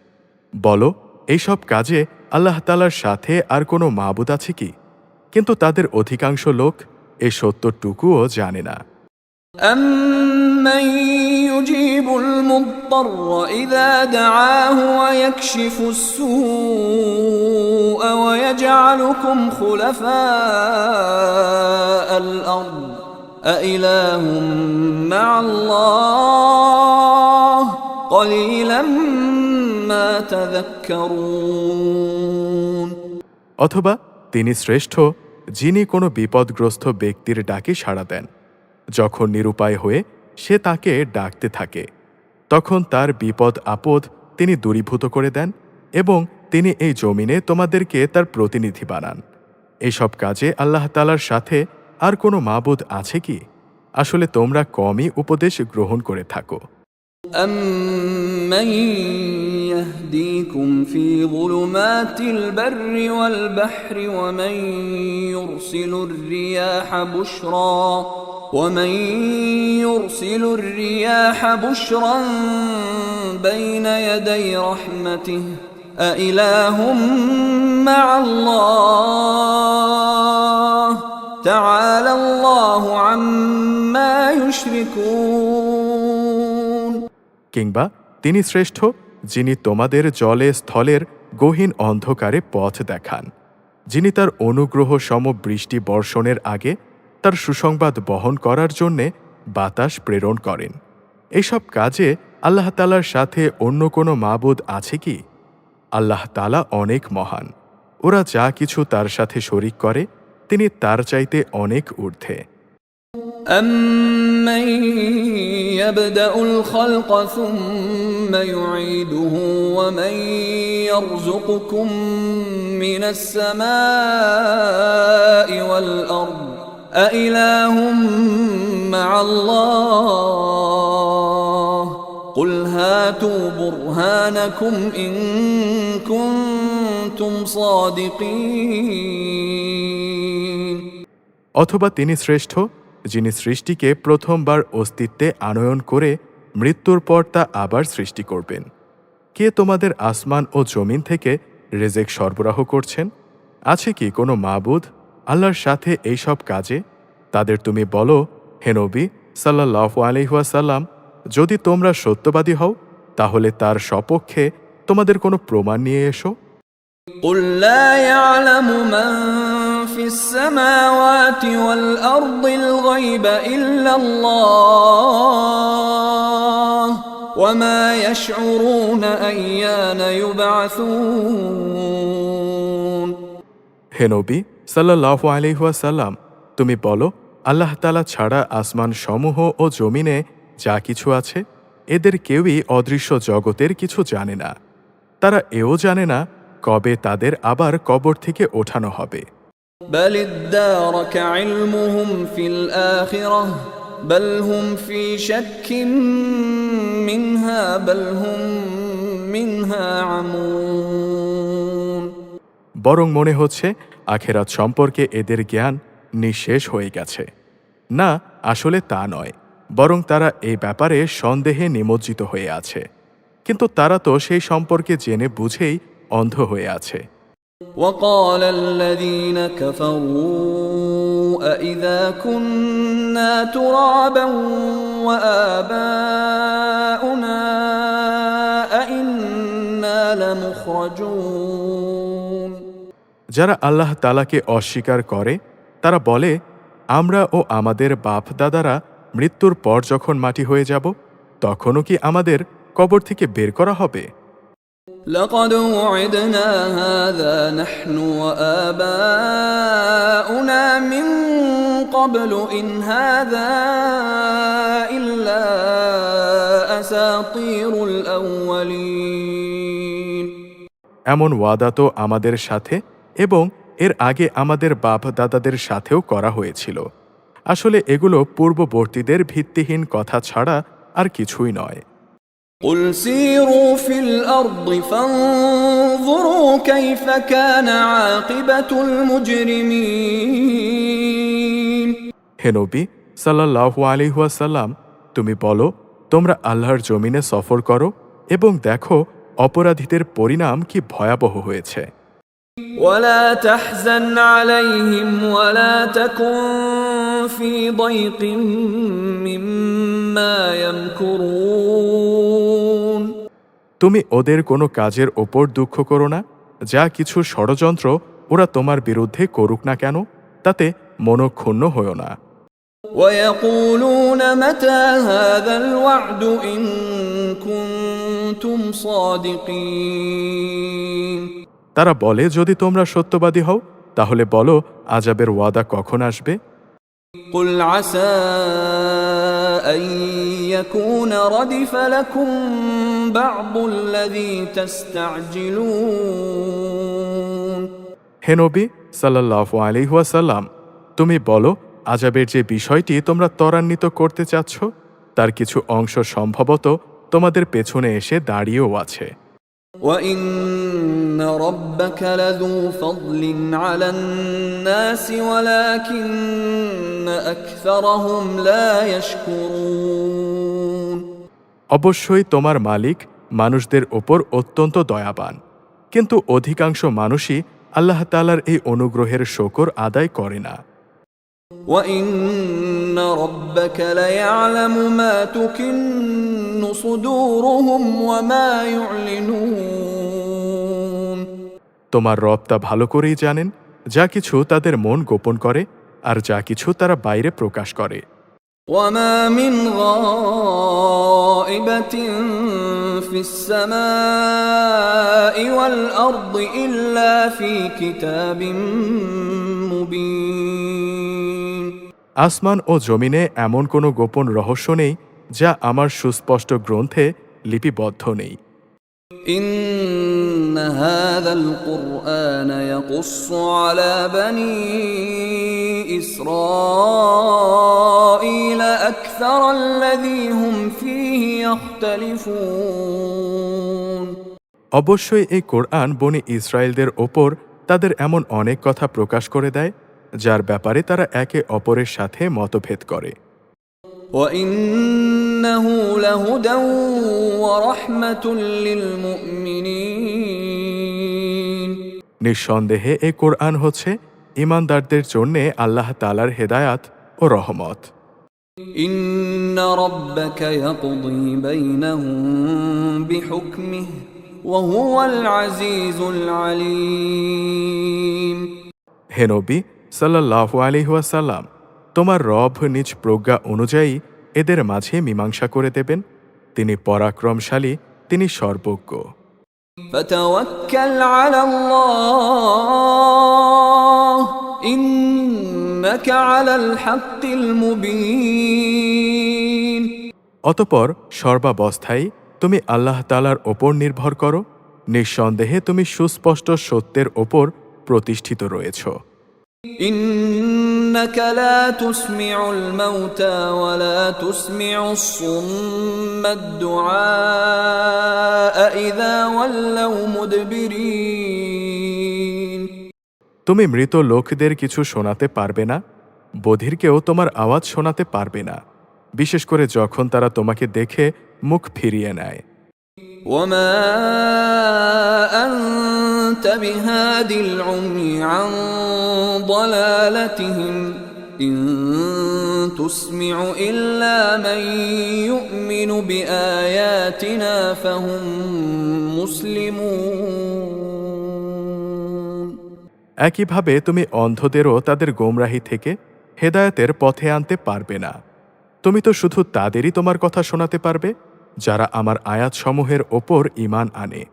বলো, এইসব কাজে আল্লাহ তাআলার সাথে আর কোনো মাবুদ আছে কি? কিন্তু তাদের অধিকাংশ লোক এই সত্যটুকুও জানে না। أَمَّن يُجِيبُ الْمُضْطَرَّ إِذَا دَعَاهُ وَيَكْشِفُ السُّوءَ وَيَجْعَلُكُمْ خُلَفَاءَ الْأَرْضِ أَإِلَٰهٌ مَّعَ اللَّهِ قَلِيلًا مَّا تَذَكَّرُونَ অথবা তিনি শ্রেষ্ঠ, যিনি কোনো বিপদগ্রস্ত ব্যক্তির ডাকে সাড়া দেন। যখন নিরুপায় হয়ে সে তাকে ডাকতে থাকে, তখন তার বিপদ আপদ তিনি দূরীভূত করে দেন এবং তিনি এই জমিনে তোমাদেরকে তার প্রতিনিধি বানান। এইসব কাজে আল্লাহ তাআলার সাথে আর কোনো মাবুদ আছে কি? আসলে তোমরা কমই উপদেশ গ্রহণ করে থাকো। أَمَّن يَهْدِيكُمْ فِي ظُلُمَاتِ الْبَرِّ وَالْبَحْرِ وَمَن يُرْسِلُ الرِّيَاحَ بُشْرًا بَيْنَ يَدَيْ رَحْمَتِهِ أَإِلَٰهٌ مَّعَ اللَّهِ تَعَالَى اللَّهُ يشركون কিংবা তিনি শ্রেষ্ঠ যিনি তোমাদের জলে স্থলের গহীন অন্ধকারে পথ দেখান, যিনি তার অনুগ্রহ সম বৃষ্টি বর্ষণের আগে তার সুসংবাদ বহন করার জন্যে বাতাস প্রেরণ করেন। এইসব কাজে আল্লাহ তাআলার সাথে অন্য কোনো মাবুদ আছে কি? আল্লাহ তাআলা অনেক মহান। ওরা যা কিছু তার সাথে শরিক করে তিনি তার চাইতে অনেক ঊর্ধ্বে। أَمَّن يَبْدَأُ الْخَلْقَ ثُمَّ يُعِيدُهُ وَمَن يَرْزُقُكُم مِّنَ السَّمَاءِ وَالْأَرْضِ أَإِلَٰهٌ مَّعَ اللَّهِ قُلْ هَاتُوا بُرْهَانَكُمْ إِن كُنتُمْ صَادِقِينَ অথবা তিনি শ্রেষ্ঠ যিনি সৃষ্টিকে প্রথমবার অস্তিত্বে আনয়ন করে মৃত্যুর পর তা আবার সৃষ্টি করবেন। কে তোমাদের আসমান ও জমিন থেকে রিজিক সরবরাহ করছেন? আছে কি কোনো মাবুদ আল্লাহর সাথে এইসব কাজে? তাদের তুমি বলো, হে নবী সাল্লাল্লাহু আলাইহি ওয়াসাল্লাম, যদি তোমরা সত্যবাদী হও তাহলে তার সপক্ষে তোমাদের কোনো প্রমাণ নিয়ে এসো। قُل لَّا يَعْلَمُ مَن فِي السَّمَاوَاتِ وَالْأَرْضِ الْغَيْبَ إِلَّا اللَّهُ وَمَا يَشْعُرُونَ أَيَّانَ يُبْعَثُونَ হে নবী সাল্লাল্লাহু আলাইহি ওয়াসাল্লাম, তুমি বলো, আল্লাহ তাআলা ছাড়া আসমান সমূহ ও জমিনে যা কিছু আছে এদের কেউই অদৃশ্য জগতের কিছু জানে না। তারা এও জানে না কবে তাদের আবার কবর থেকে ওঠানো হবে। بَلِ ادَّارَكَ عِلْمُهُمْ فِي الْآخِرَةِ بَلْ هُمْ فِي شَكٍّ مِّنْهَا بَلْ هُمْ مِنْهَا عَمُونَ বরং মনে হচ্ছে আখেরাত সম্পর্কে এদের জ্ঞান নিঃশেষ হয়ে গেছে। না, আসলে তা নয়, বরং তারা এই ব্যাপারে সন্দেহে নিমজ্জিত হয়ে আছে। কিন্তু তারা তো সেই সম্পর্কে জেনে বুঝেই অন্ধ হয়ে আছে। وقال الذين كفروا أإذا كنا ترابا وآباؤنا أإنا لمخرجون যারা আল্লাহ তাআলাকে অস্বীকার করে তারা বলে, আমরা ও আমাদের বাপ দাদারা মৃত্যুর পর যখন মাটি হয়ে যাব তখনও কি আমাদের কবর থেকে বের করা হবে? لقد وعدنا هذا نحن وآباؤنا من قبل إن هذا إلا أساطير الأولين এমন ওয়াদা তো আমাদের সাথে এবং এর আগে আমাদের বাপ দাদাদের সাথেও করা হয়েছিল। আসলে এগুলো পূর্ববর্তীদের ভিত্তিহীন কথা ছাড়া আর কিছুই নয়। قل سيروا في الأرض فانظروا كيف كان عاقبة المجرمين হে নবী সাল্লাল্লাহু আলাইহি ওয়াসাল্লাম, তুমি বলো, তোমরা আল্লাহর জমিনে সফর করো এবং দেখো অপরাধীদের পরিণাম কি ভয়াবহ হয়েছে। ولا تحزن عليهم ولا تكن في ضيق مما يمكرون তুমি ওদের কোনো কাজের ওপর দুঃখ করো না, যা কিছু ষড়যন্ত্র ওরা তোমার বিরুদ্ধে করুক না কেন তাতে মনক্ষুণ্ণ হয়ো না। ويقولون متى هذا الوعد إن كنتم صادقين তারা বলে, যদি তোমরা সত্যবাদী হও তাহলে বলো আযাবের ওয়াদা কখন আসবে? قل عسى أن يكون ردف لكم بعض الذي تستعجلون হে নবী সাল্লাল্লাহু আলাইহি ওয়াসাল্লাম, তুমি বলো আযাবের যে বিষয়টি তোমরা ত্বরান্বিত করতে চাচ্ছ তার কিছু অংশ সম্ভবত তোমাদের পেছনে এসে দাঁড়িয়েও আছে। وَإِنَّ رَبَّكَ لَذُو فَضْلٍ عَلَى النَّاسِ وَلَكِنَّ أَكْثَرَهُمْ لَا يَشْكُرُونَ অবশ্যই তোমার মালিক মানুষদের ওপর অত্যন্ত দয়াবান, কিন্তু অধিকাংশ মানুষই আল্লাহ তাআলার এই অনুগ্রহের শুকর আদায় করে না। وَإِنَّ رَبَّكَ لَيَعْلَمُ مَا تُكِنُّ صُدُورُهُمْ وَمَا يُعْلِنُونَ তোমার রব তা ভালো করেই জানেন, যা কিছু তাদের মন গোপন করে আর যা কিছু তারা বাইরে প্রকাশ করে। وَمَا مِنْ غَائِبَةٍ فِي السَّمَاءِ وَالْأَرْضِ إِلَّا فِي كِتَابٍ مُبِينٍ আসমান ও জমিনে এমন কোনো গোপন রহস্য নেই যা আমার সুস্পষ্ট গ্রন্থে লিপিবদ্ধ নেই। إِنَّ هَذَا الْقُرْآنَ يَقُصُّ عَلَى بَنِي إِسْرَائِيلَ أَكْثَرَ الَّذِي هُمْ فِيهِ يَخْتَلِفُونَ অবশ্যই এই কোরআন বনি ইসরায়েলদের ওপর তাদের এমন অনেক কথা প্রকাশ করে দেয় যার ব্যাপারে তারা একে অপরের সাথে মতভেদ করে। وَإِنَّهُ لَهُدًى وَرَحْمَةٌ لِّلْمُؤْمِنِينَ নিঃসন্দেহে এই কোরআন হচ্ছে ঈমানদারদের জন্যে আল্লাহ তাআলার হেদায়াত ও রহমত। إِنَّ رَبَّكَ يَقْضِي بَيْنَهُم بِحُكْمِهِ وَهُوَ الْعَزِيزُ الْعَلِيمُ হে নবী সাল্লাল্লাহু আলাইহি ওয়াসাল্লাম, তোমার রব নিজ প্রজ্ঞা অনুযায়ী এদের মাঝে মীমাংসা করে দেবেন। তিনি পরাক্রমশালী, তিনি সর্বজ্ঞ। فَتَوَكَّلْ عَلَى اللَّهِ إِنَّكَ عَلَى الْحَقِّ الْمُبِينِ অতপর সর্বাবস্থায় তুমি আল্লাহ তাআলার ওপর নির্ভর করো, নিঃসন্দেহে তুমি সুস্পষ্ট সত্যের ওপর প্রতিষ্ঠিত রয়েছ। إِنَّكَ لَا تُسْمِعُ الْمَوْتَى وَلَا تُسْمِعُ الصُّمَّ الدُّعَاءَ إِذَا وَلَّوْا مُدْبِرِينَ তুমি মৃত লোকদের কিছু শোনাতে পারবে না, বধিরকেও তোমার আওয়াজ শোনাতে পারবে না, বিশেষ করে যখন তারা তোমাকে দেখে মুখ ফিরিয়ে নেয়। وَمَا أَنْتَ بِهَادِ الْعُمْيِ عَنْ ضَلَالَتِهِمْ إِنْ تُسْمِعُ إِلَّا مَنْ يُؤْمِنُ بِآيَاتِنَا فَهُمْ مُسْلِمُونَ একইভাবে তুমি অন্ধদেরও তাদের গোমরাহি থেকে হেদায়েতের পথে আনতে পারবে না। তুমি তো শুধু তাদেরই তোমার কথা শোনাতে পারবে যারা আমার আয়াতসমূহের ওপর ঈমান আনে,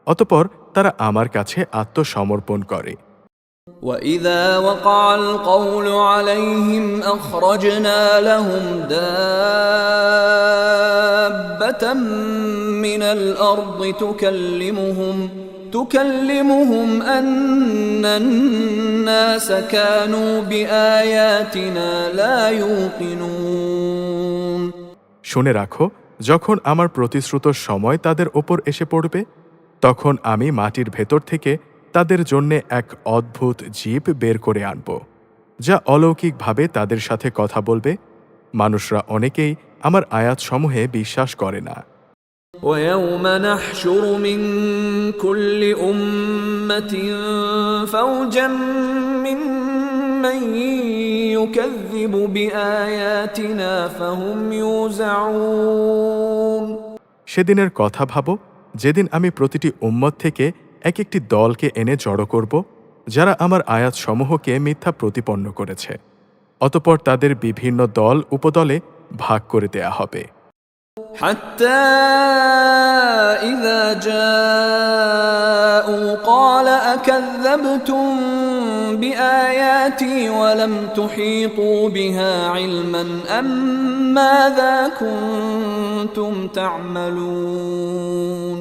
অতপর তারা আমার কাছে আত্মসমর্পণ করে। وَإِذَا وَقَعَ الْقَوْلُ عَلَيْهِمْ أَخْرَجْنَا لَهُمْ دَابَّةً مِّنَ الْأَرْضِ تُكَلِّمُهُمْ أَنَّ النَّاسَ كَانُوا بِآيَاتِنَا لَا يُوقِنُونَ শুনে রাখো, যখন আমার প্রতিশ্রুত সময় তাদের ওপর এসে পড়বে, তখন আমি মাটির ভেতর থেকে তাদের জন্যে এক অদ্ভুত জীব বের করে আনব, যা অলৌকিকভাবে তাদের সাথে কথা বলবে। মানুষরা অনেকেই আমার আয়াতসমূহে বিশ্বাস করে না। وَيَوْمَ نَحْشُرُ مِنْ كُلِّ أُمَّةٍ فَوْجًا مِّمَّنْ يُكَذِّبُ بِآيَاتِنَا فَهُمْ يُوزَعُونَ সেদিনের কথা ভাবো, যেদিন আমি প্রতিটি উম্মত থেকে এক একটি দলকে এনে জড়ো করব, যারা আমার আয়াতসমূহকে মিথ্যা প্রতিপন্ন করেছে। অতপর তাদের বিভিন্ন দল উপদলে ভাগ করে দেয়া হবে। حَتَّى إِذَا جَاءُوا قَالَ أَكَذَّبْتُمْ بِآيَاتِي وَلَمْ تُحِيطُوا بِهَا عِلْمًا أَمْ مَاذَا كُنْتُمْ تَعْمَلُونَ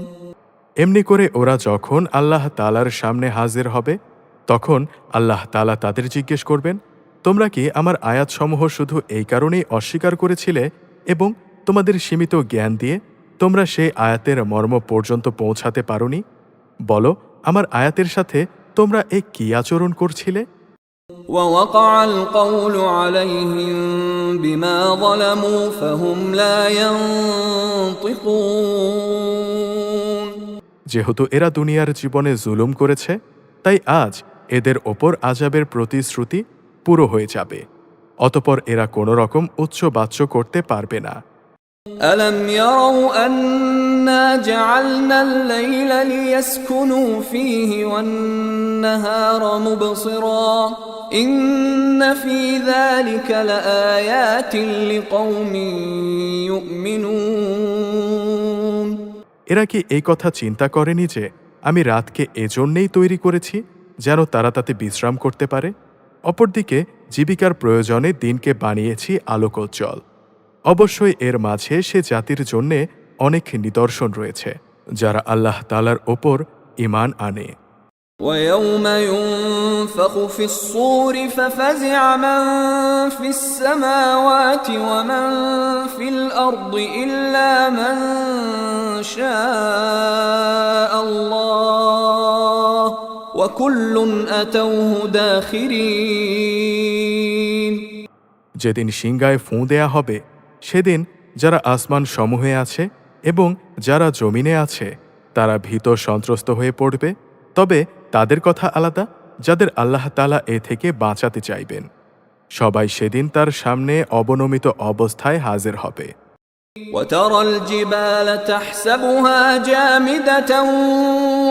এমনি করে ওরা যখন আল্লাহ তাআলার সামনে হাজির হবে, তখন আল্লাহ তাআলা তাদের জিজ্ঞেস করবেন, তোমরা কি আমার আয়াতসমূহ শুধু এই কারণেই অস্বীকার করেছিলে এবং তোমাদের সীমিত জ্ঞান দিয়ে তোমরা সেই আয়াতের মর্ম পর্যন্ত পৌঁছাতে পারোনি? বলো, আমার আয়াতের সাথে তোমরা কি আচরণ করছিলে? وَوَقَعَ الْقَوْلُ عَلَيْهِمْ بِمَا ظَلَمُوا فَهُمْ لَا يَنطِقُونَ যেহেতু এরা দুনিয়ার জীবনে জুলুম করেছে, তাই আজ এদের ওপর আযাবের প্রতিশ্রুতি পুরো হয়ে যাবে। অতপর এরা কোনো রকম উচ্চবাচ্য করতে পারবে না। ألم يروا أنا جعلنا الليل ليسكنوا فيه والنهار مبصرا إن في ذلك لآيات لقوم يؤمنون। এরা কি এই কথা চিন্তা করেনি যে আমি রাতকে এজন্যেই তৈরি করেছি যেন তারা তাতে বিশ্রাম করতে পারে? অপরদিকে জীবিকার প্রয়োজনে দিনকে বানিয়েছি আলোকোজ্জ্বল। অবশ্যই এর মাঝে সে জাতির জন্যে অনেক নিদর্শন রয়েছে যারা আল্লাহ তাআলার ওপর ঈমান আনে। ويوم ينفخ في الصور ففزع من في السماوات ومن في الأرض إلا من شاء الله وكل أتوه داخرين। যেদিন সিংগায় ফুঁ দেয়া হবে সেদিন যারা আসমান সমূহে আছে এবং যারা জমিনে আছে তারা ভীত সন্ত্রস্ত হয়ে পড়বে, তবে তাদের কথা আলাদা যাদের আল্লাহ তাআলা এ থেকে বাঁচাতে চাইবেন। সবাই সেদিন তার সামনে অবনমিত অবস্থায় হাজির হবে। وترى الجبال تحسبها جامدة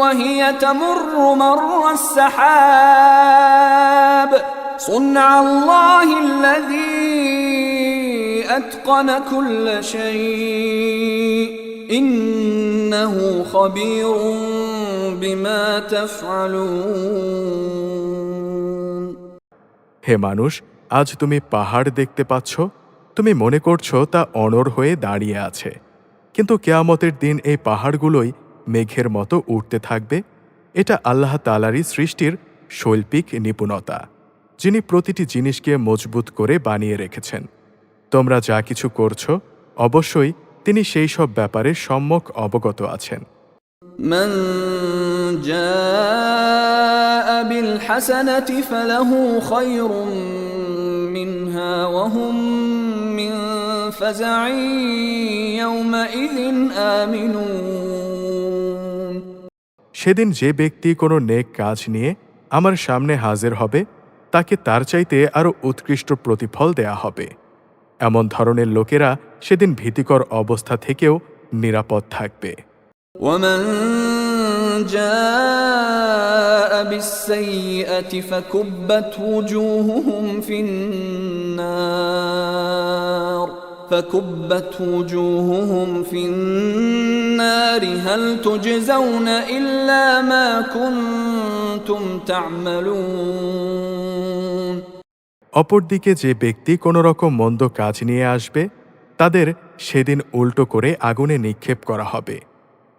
وهي تمر مر السحاب صنع الله الذي أتقن كل شيء إنه خبير بما تفعلون। হে মানুষ, আজ তুমি পাহাড় দেখতে পাচ্ছ, তুমি মনে করছো তা অনড় হয়ে দাঁড়িয়ে আছে, কিন্তু কিয়ামতের দিন এই পাহাড়গুলোই মেঘের মতো উঠতে থাকবে। এটা আল্লাহ তাআলারই সৃষ্টির শৈল্পিক নিপুণতা, যিনি প্রতিটি জিনিসকে মজবুত করে বানিয়ে রেখেছেন। তোমরা যা কিছু করছো অবশ্যই তিনি সেই সব ব্যাপারে সম্যক অবগত আছেন। من جاء بالحسنة فله خير منها وهم من فزع يومئذ آمنون। সেদিন যে ব্যক্তি কোনো নেক কাজ নিয়ে আমার সামনে হাজির হবে তাকে তার চাইতে আরও উৎকৃষ্ট প্রতিফল দেয়া হবে। এমন ধরনের লোকেরা সেদিন ভীতিকর অবস্থা থেকেও নিরাপদ থাকবে। ومن جاء بالسيئة فكبت وجوههم في النار هل تجزون إلا ما كنتم تعملون। অপরদিকে যে ব্যক্তি কোনো রকম মন্দ কাজ নিয়ে আসবে তাদের সেদিন উল্টো করে আগুনে নিক্ষেপ করা হবে।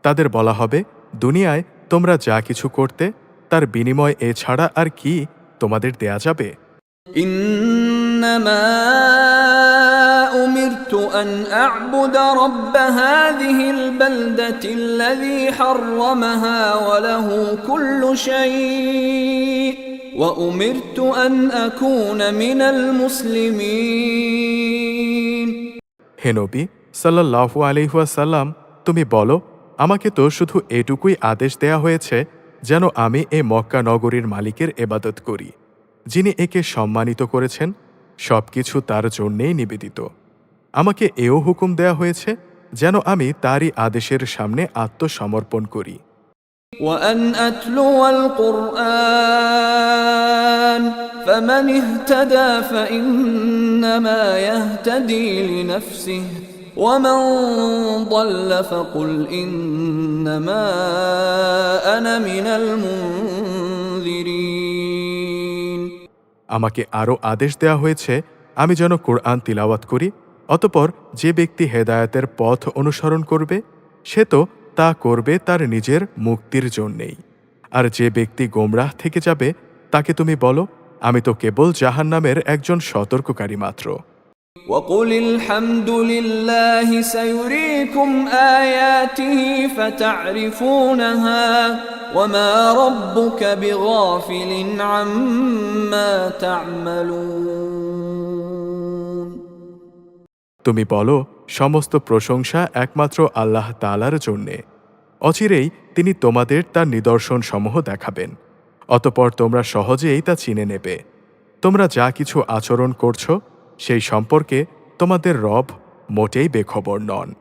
তাদের বলা হবে, দুনিয়ায় তোমরা যা কিছু করতে তার বিনিময় এছাড়া আর কি তোমাদের দেয়া যাবে? إنما أمرت أن أعبد رب هذه البلدة الذي حرمها وله كل شيء وأمرت أن أكون من المسلمين। হে নবী সাল্লাল্লাহু আলাইহি ওয়াসাল্লাম, তুমি বলো, আমাকে তো শুধু এটুকুই আদেশ দেয়া হয়েছে যেন আমি এই মক্কা নগরীর মালিকের ইবাদত করি, যিনি একে সম্মানিত করেছেন, সবকিছু তার জন্যেই নিবেদিত। আমাকে এও হুকুম দেয়া হয়েছে যেন আমি তারই আদেশের সামনে আত্মসমর্পণ করি। وأن أتلو القرآن فمن اهتدى فإنما يهتدي لنفسه ومن ضل فقل إنما أنا من المنذرين। আমাকে আরও আদেশ দেয়া হয়েছে আমি যেন কোরআন তিলাওয়াত করি, অতপর যে ব্যক্তি হেদায়েতের পথ অনুসরণ করবে সে তো তা করবে তার নিজের মুক্তির জন্যেই, আর যে ব্যক্তি গোমরাহ থেকে যাবে তাকে তুমি বলো, আমি তো কেবল জাহান্নামের একজন সতর্ককারী মাত্র। وقل الحمد لله سيريكم آياته فتعرفونها وما ربك بغافل عما تعملون। তুমি বলো, সমস্ত প্রশংসা একমাত্র আল্লাহ তাআলার জন্যে, অচিরেই তিনি তোমাদের তার নিদর্শন সমূহ দেখাবেন, অতপর তোমরা সহজেই তা চিনে নেবে। তোমরা যা কিছু আচরণ করছো সেই সম্পর্কে তোমাদের রব মোটেই বেখবর নন।